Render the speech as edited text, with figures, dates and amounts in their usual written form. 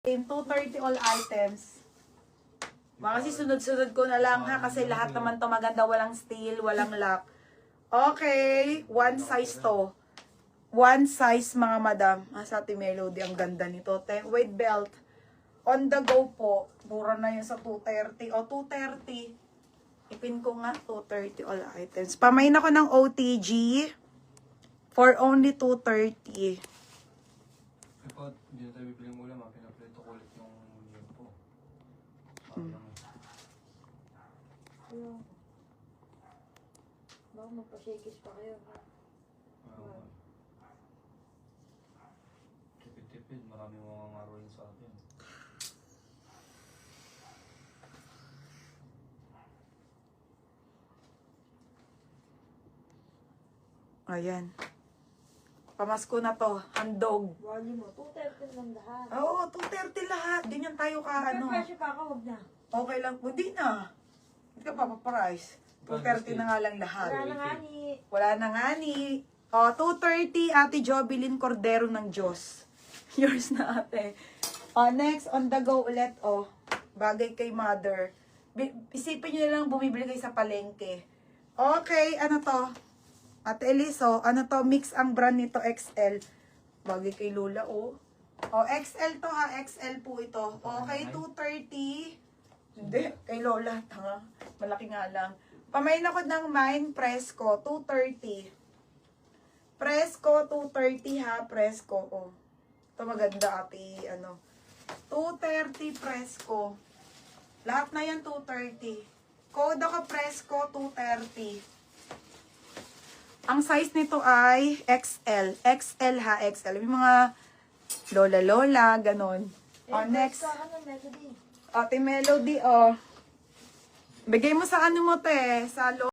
230 all items. Mga kasi sunod-sunod ko na lang ha, kasi lahat naman to maganda, walang steel, walang lock. Okay, one size to. One size mga madam. Sa Ate Melody, ang ganda nito. With belt. On the go po. Mura na yun sa 230. O, 230. Ipin ko nga, 230 all items. Pamain ako ng OTG for only 230. Kapag hindi na tayo bibili mo ulam, pinaplito ko ulit yung yun po. Baka magpa-shakis pa kayo. Tipid-tipid, marami mga ngaruhin sa atin. Ayan. Pamasko na to. Handog. Wali mo, 230 lang lahat. Oo, 230 lahat. Ganyan tayo ka, ano. Presyo pa ako, wag na. Okay lang. Hindi na. Hindi ka papaprice. 230 na nga lang lahat. Wala na nga ni. Wala na nga ni. O, 230, Ate Jobilin Cordero ng Diyos. Yours na, ate. O, next, on the go ulit, o. Bagay kay mother. Isipin nyo na lang bumibili kayo sa palengke. Okay, ano to? Ate Eliso, ano to? Mix ang brand nito, XL. Bagay kay Lola, o. O, XL to ha. XL po ito. Okay, 230. Hindi, kay Lola. Tanga. Malaki nga lang. Pamain ako ng mine, Presco, 230. Presco, 230 ha, Presco. Oh. Ito maganda, ate, ano. 230 Presco. Lahat na yan, 230. Code ako, Presco, 230. Ang size nito ay XL. XL ha, XL. May mga lola-lola, ganon. O, next. Ate Melody, oh. Bigay mo sa ano mo, te, sa